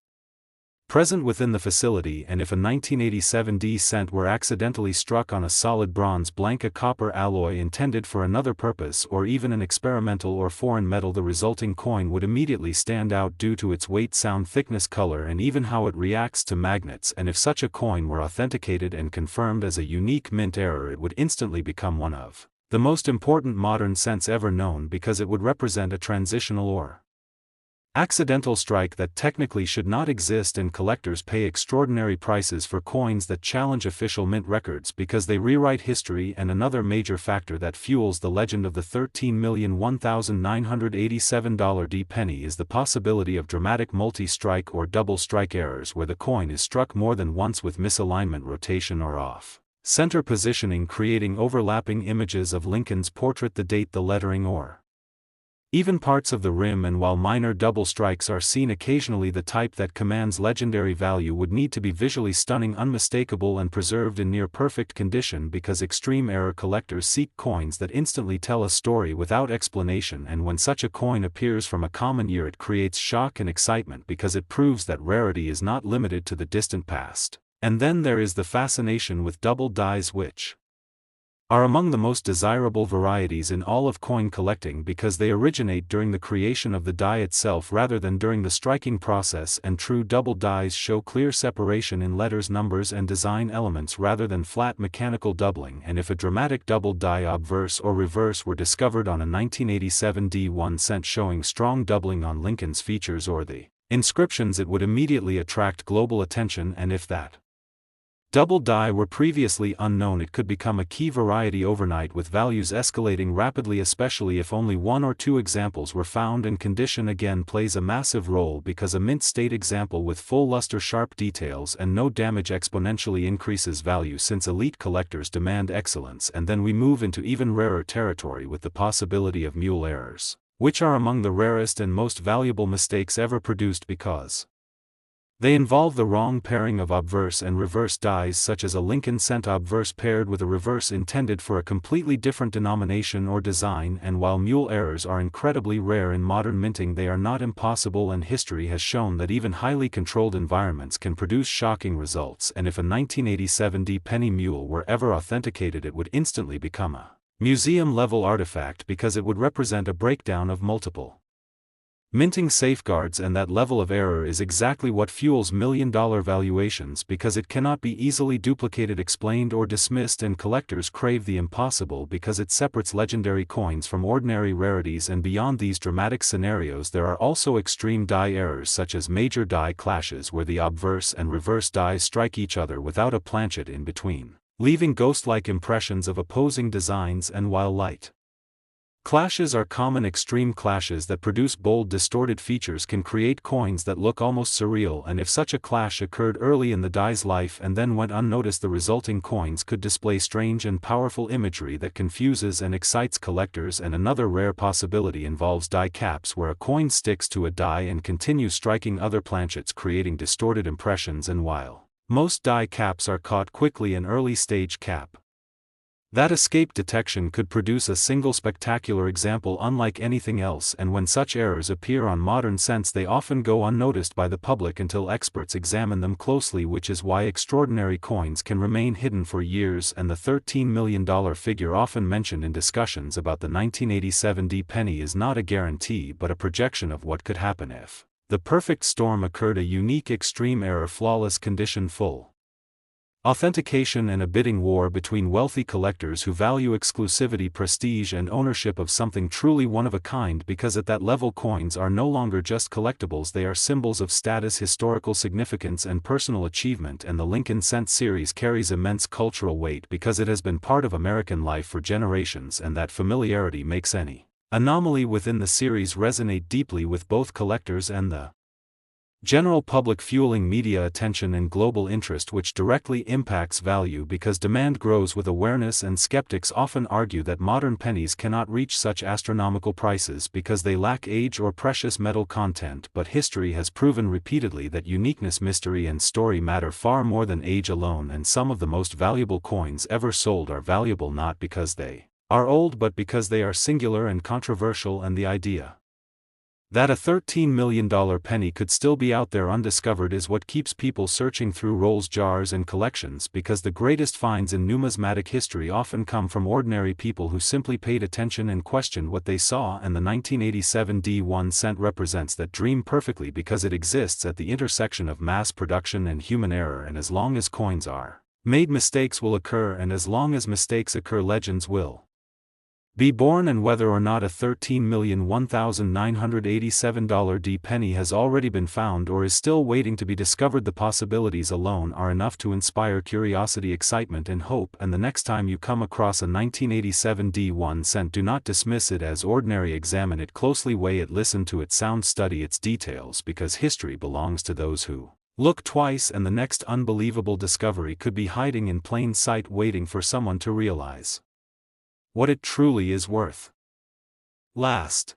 present within the facility, and if a 1987 D cent were accidentally struck on a solid bronze blank, a copper alloy intended for another purpose, or even an experimental or foreign metal, the resulting coin would immediately stand out due to its weight, sound, thickness, color, and even how it reacts to magnets. And if such a coin were authenticated and confirmed as a unique mint error, it would instantly become one of the most important modern cents ever known, because it would represent a transitional or accidental strike that technically should not exist, and collectors pay extraordinary prices for coins that challenge official mint records because they rewrite history. And another major factor that fuels the legend of the $13,001,987 D penny is the possibility of dramatic multi-strike or double strike errors, where the coin is struck more than once with misalignment, rotation, or off center positioning, creating overlapping images of Lincoln's portrait, the date, the lettering, or even parts of the rim. And while minor double strikes are seen occasionally, the type that commands legendary value would need to be visually stunning, unmistakable, and preserved in near-perfect condition, because extreme error collectors seek coins that instantly tell a story without explanation. And when such a coin appears from a common year, it creates shock and excitement because it proves that rarity is not limited to the distant past. And then there is the fascination with double dies, which are among the most desirable varieties in all of coin collecting, because they originate during the creation of the die itself rather than during the striking process. And true double dies show clear separation in letters, numbers, and design elements rather than flat mechanical doubling. And if a dramatic double die, obverse or reverse, were discovered on a 1987 D 1 cent showing strong doubling on Lincoln's features or the inscriptions, it would immediately attract global attention. And if that double die were previously unknown, it could become a key variety overnight, with values escalating rapidly, especially if only one or two examples were found. And condition again plays a massive role, because a mint state example with full luster, sharp details, and no damage exponentially increases value, since elite collectors demand excellence. And then we move into even rarer territory with the possibility of mule errors, which are among the rarest and most valuable mistakes ever produced, because they involve the wrong pairing of obverse and reverse dies, such as a Lincoln cent obverse paired with a reverse intended for a completely different denomination or design. And while mule errors are incredibly rare in modern minting, they are not impossible, and history has shown that even highly controlled environments can produce shocking results. And if a 1987 D penny mule were ever authenticated, it would instantly become a museum-level artifact, because it would represent a breakdown of multiple minting safeguards. And that level of error is exactly what fuels million-dollar valuations, because it cannot be easily duplicated, explained, or dismissed. And collectors crave the impossible because it separates legendary coins from ordinary rarities. And beyond these dramatic scenarios, there are also extreme die errors, such as major die clashes where the obverse and reverse dies strike each other without a planchet in between, leaving ghost-like impressions of opposing designs. And while light clashes are common, extreme clashes that produce bold, distorted features can create coins that look almost surreal. And if such a clash occurred early in the die's life and then went unnoticed, the resulting coins could display strange and powerful imagery that confuses and excites collectors. And another rare possibility involves die caps, where a coin sticks to a die and continues striking other planchets, creating distorted impressions. And while most die caps are caught quickly, an early stage cap that escape detection could produce a single spectacular example unlike anything else. And when such errors appear on modern cents, they often go unnoticed by the public until experts examine them closely, which is why extraordinary coins can remain hidden for years. And the $13 million figure often mentioned in discussions about the 1987 D penny is not a guarantee, but a projection of what could happen if the perfect storm occurred: a unique, extreme error, flawless condition, full authentication, and a bidding war between wealthy collectors who value exclusivity, prestige, and ownership of something truly one of a kind. Because at that level, coins are no longer just collectibles, they are symbols of status, historical significance, and personal achievement. And the Lincoln Cent series carries immense cultural weight because it has been part of American life for generations, and that familiarity makes any anomaly within the series resonate deeply with both collectors and the general public, fueling media attention and global interest, which directly impacts value because demand grows with awareness. And skeptics often argue that modern pennies cannot reach such astronomical prices because they lack age or precious metal content, but history has proven repeatedly that uniqueness, mystery, and story matter far more than age alone. And some of the most valuable coins ever sold are valuable not because they are old, but because they are singular and controversial. And the idea That a $13 million penny could still be out there undiscovered is what keeps people searching through rolls, jars, and collections, because the greatest finds in numismatic history often come from ordinary people who simply paid attention and questioned what they saw. And the 1987 D1 cent represents that dream perfectly, because it exists at the intersection of mass production and human error. And as long as coins are made, mistakes will occur, and as long as mistakes occur, legends will be born. And whether or not a $13,001,987 D penny has already been found or is still waiting to be discovered, the possibilities alone are enough to inspire curiosity, excitement, and hope. And the next time you come across a 1987 D1 cent, do not dismiss it as ordinary. Examine it closely, weigh it, listen to it sound, study its details, because history belongs to those who look twice, and the next unbelievable discovery could be hiding in plain sight, waiting for someone to realize what it truly is worth. Last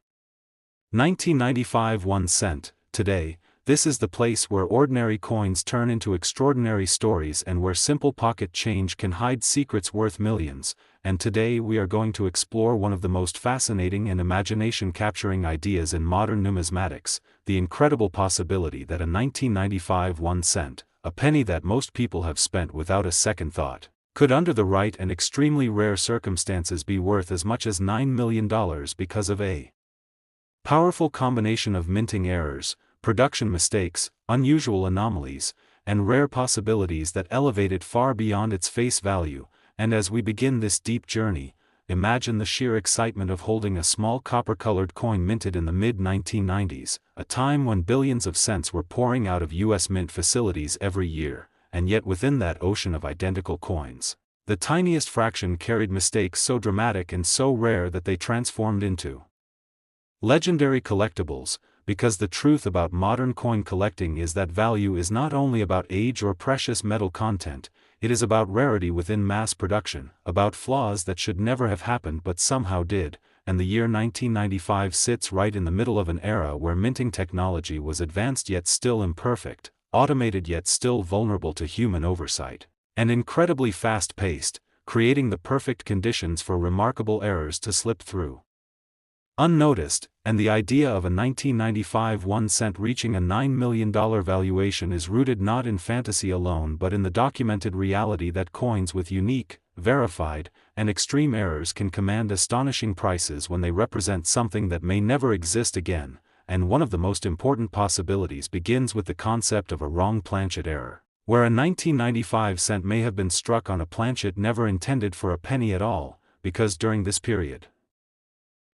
1995 1 cent. Today, this is the place where ordinary coins turn into extraordinary stories, and where simple pocket change can hide secrets worth millions. And today we are going to explore one of the most fascinating and imagination-capturing ideas in modern numismatics, the incredible possibility that a 1995 1 cent, a penny that most people have spent without a second thought, could under the right and extremely rare circumstances be worth as much as $9 million, because of a powerful combination of minting errors, production mistakes, unusual anomalies, and rare possibilities that elevate it far beyond its face value. And as we begin this deep journey, imagine the sheer excitement of holding a small copper-colored coin minted in the mid-1990s, a time when billions of cents were pouring out of U.S. mint facilities every year. And yet within that ocean of identical coins, the tiniest fraction carried mistakes so dramatic and so rare that they transformed into legendary collectibles. Because the truth about modern coin collecting is that value is not only about age or precious metal content, it is about rarity within mass production, about flaws that should never have happened but somehow did. And the year 1995 sits right in the middle of an era where minting technology was advanced yet still imperfect, automated yet still vulnerable to human oversight, and incredibly fast-paced, creating the perfect conditions for remarkable errors to slip through unnoticed. And the idea of a 1995 1 cent reaching a $9 million valuation is rooted not in fantasy alone but in the documented reality that coins with unique, verified, and extreme errors can command astonishing prices when they represent something that may never exist again. And one of the most important possibilities begins with the concept of a wrong planchet error, where a 1995 cent may have been struck on a planchet never intended for a penny at all, because during this period,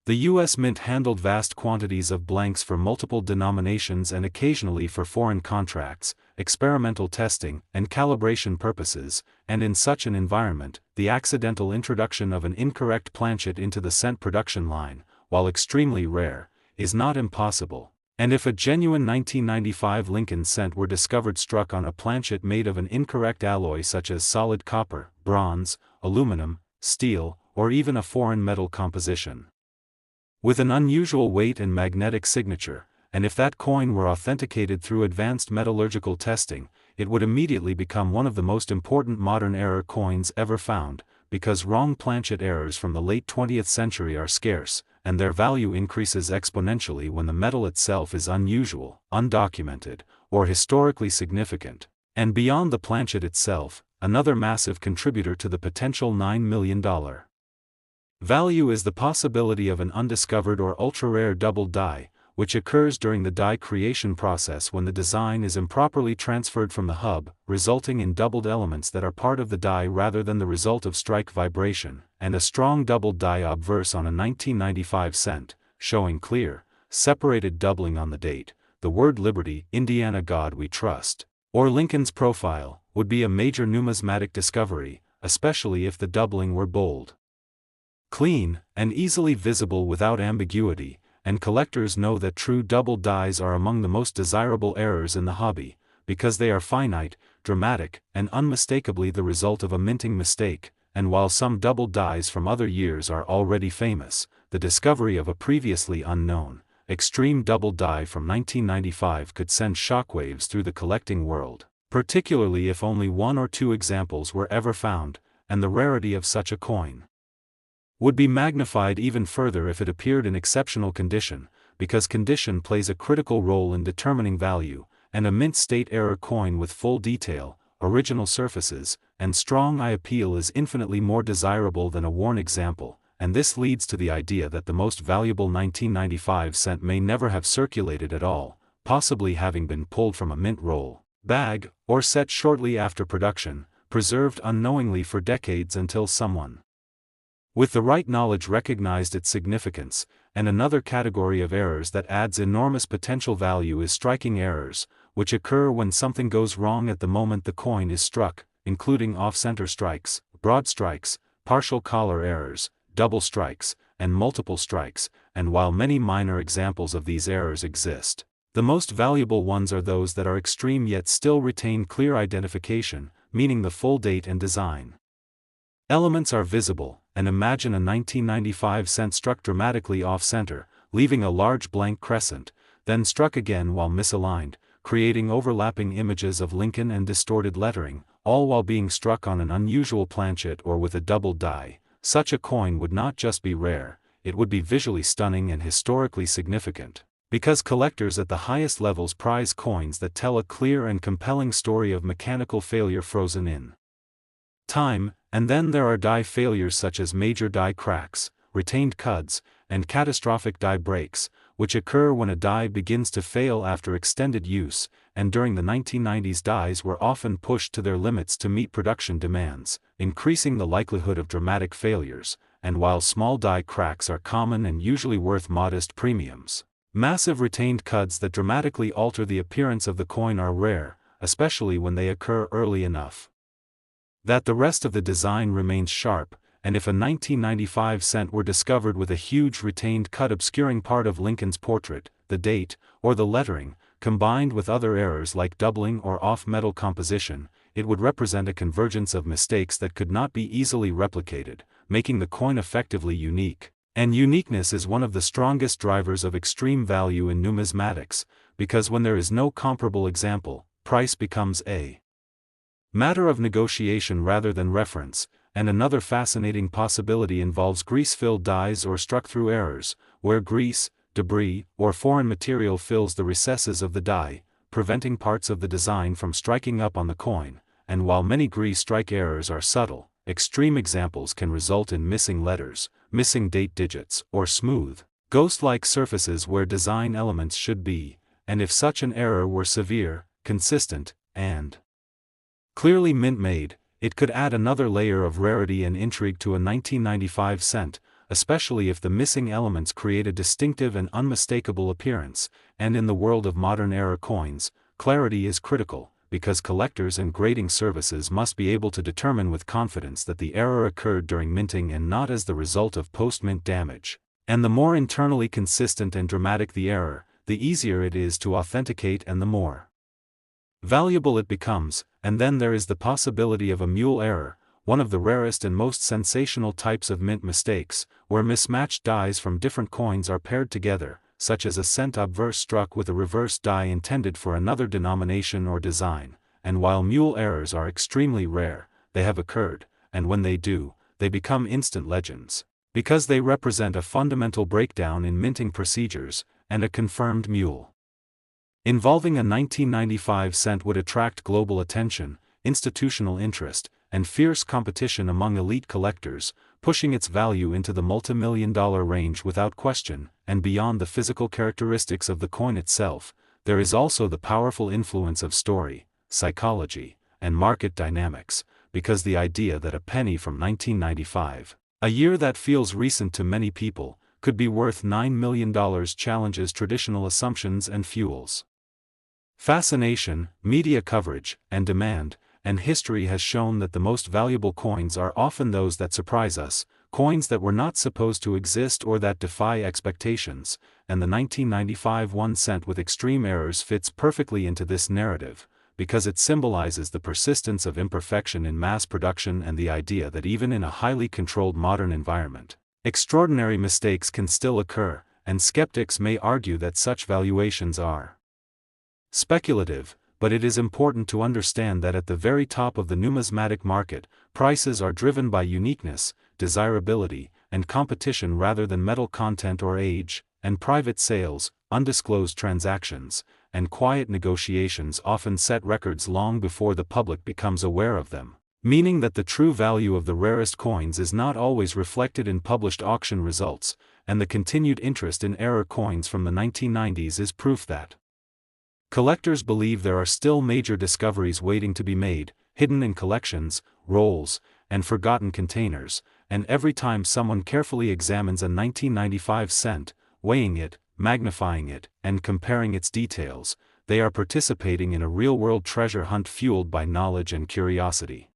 the U.S. Mint handled vast quantities of blanks for multiple denominations and occasionally for foreign contracts, experimental testing, and calibration purposes. And in such an environment, the accidental introduction of an incorrect planchet into the cent production line, while extremely rare, is not impossible. And if a genuine 1995 Lincoln cent were discovered struck on a planchet made of an incorrect alloy such as solid copper, bronze, aluminum, steel, or even a foreign metal composition, with an unusual weight and magnetic signature, and if that coin were authenticated through advanced metallurgical testing, it would immediately become one of the most important modern error coins ever found, because wrong planchet errors from the late 20th century are scarce, and their value increases exponentially when the metal itself is unusual, undocumented, or historically significant. And beyond the planchet itself, another massive contributor to the potential $9 million value is the possibility of an undiscovered or ultra-rare double die, which occurs during the die creation process when the design is improperly transferred from the hub, resulting in doubled elements that are part of the die rather than the result of strike vibration. And a strong doubled die obverse on a 1995 cent, showing clear, separated doubling on the date, the word Liberty, Indiana God We Trust, or Lincoln's profile, would be a major numismatic discovery, especially if the doubling were bold, clean, and easily visible without ambiguity. And collectors know that true double dies are among the most desirable errors in the hobby, because they are finite, dramatic, and unmistakably the result of a minting mistake. And while some double dies from other years are already famous, the discovery of a previously unknown, extreme double die from 1995 could send shockwaves through the collecting world, particularly if only one or two examples were ever found, and the rarity of such a coin would be magnified even further if it appeared in exceptional condition, because condition plays a critical role in determining value, and a mint state error coin with full detail, original surfaces, and strong eye appeal is infinitely more desirable than a worn example, and this leads to the idea that the most valuable 1995 cent may never have circulated at all, possibly having been pulled from a mint roll, bag, or set shortly after production, preserved unknowingly for decades until someone with the right knowledge recognized its significance. And another category of errors that adds enormous potential value is striking errors, which occur when something goes wrong at the moment the coin is struck, including off-center strikes, broad strikes, partial collar errors, double strikes, and multiple strikes, and while many minor examples of these errors exist, the most valuable ones are those that are extreme yet still retain clear identification, meaning the full date and design. Elements are visible, and imagine a 1995 cent struck dramatically off-center, leaving a large blank crescent, then struck again while misaligned, creating overlapping images of Lincoln and distorted lettering, all while being struck on an unusual planchet or with a double die. Such a coin would not just be rare, it would be visually stunning and historically significant, because collectors at the highest levels prize coins that tell a clear and compelling story of mechanical failure frozen in time. And then there are die failures such as major die cracks, retained cuds, and catastrophic die breaks, which occur when a die begins to fail after extended use, and during the 1990s dies were often pushed to their limits to meet production demands, increasing the likelihood of dramatic failures. And while small die cracks are common and usually worth modest premiums, massive retained cuds that dramatically alter the appearance of the coin are rare, especially when they occur early enough that the rest of the design remains sharp. And if a 1995 cent were discovered with a huge retained cut obscuring part of Lincoln's portrait, the date, or the lettering, combined with other errors like doubling or off-metal composition, it would represent a convergence of mistakes that could not be easily replicated, making the coin effectively unique. And uniqueness is one of the strongest drivers of extreme value in numismatics, because when there is no comparable example, price becomes a matter of negotiation rather than reference. And another fascinating possibility involves grease-filled dies or struck-through errors, where grease, debris, or foreign material fills the recesses of the die, preventing parts of the design from striking up on the coin. And while many grease strike errors are subtle, extreme examples can result in missing letters, missing date digits, or smooth, ghost-like surfaces where design elements should be. And if such an error were severe, consistent, and clearly mint-made, it could add another layer of rarity and intrigue to a 1995 cent, especially if the missing elements create a distinctive and unmistakable appearance. And in the world of modern era coins, clarity is critical, because collectors and grading services must be able to determine with confidence that the error occurred during minting and not as the result of post-mint damage. And the more internally consistent and dramatic the error, the easier it is to authenticate and the more valuable it becomes. And then there is the possibility of a mule error, one of the rarest and most sensational types of mint mistakes, where mismatched dies from different coins are paired together, such as a cent obverse struck with a reverse die intended for another denomination or design. And while mule errors are extremely rare, they have occurred, and when they do, they become instant legends, because they represent a fundamental breakdown in minting procedures. And a confirmed mule involving a 1995 cent would attract global attention, institutional interest, and fierce competition among elite collectors, pushing its value into the multi-million-dollar range without question. And beyond the physical characteristics of the coin itself, there is also the powerful influence of story, psychology, and market dynamics, because the idea that a penny from 1995, a year that feels recent to many people, could be worth $9 million challenges traditional assumptions and fuels fascination, media coverage, and demand. And history has shown that the most valuable coins are often those that surprise us, coins that were not supposed to exist or that defy expectations. And the 1995 1 cent with extreme errors fits perfectly into this narrative, because it symbolizes the persistence of imperfection in mass production and the idea that even in a highly controlled modern environment, extraordinary mistakes can still occur. And skeptics may argue that such valuations are speculative, but it is important to understand that at the very top of the numismatic market, prices are driven by uniqueness, desirability, and competition rather than metal content or age. and private sales, undisclosed transactions, and quiet negotiations often set records long before the public becomes aware of them, meaning that the true value of the rarest coins is not always reflected in published auction results, and the continued interest in error coins from the 1990s is proof that collectors believe there are still major discoveries waiting to be made, hidden in collections, rolls, and forgotten containers, and every time someone carefully examines a 1995 cent, weighing it, magnifying it, and comparing its details, they are participating in a real-world treasure hunt fueled by knowledge and curiosity.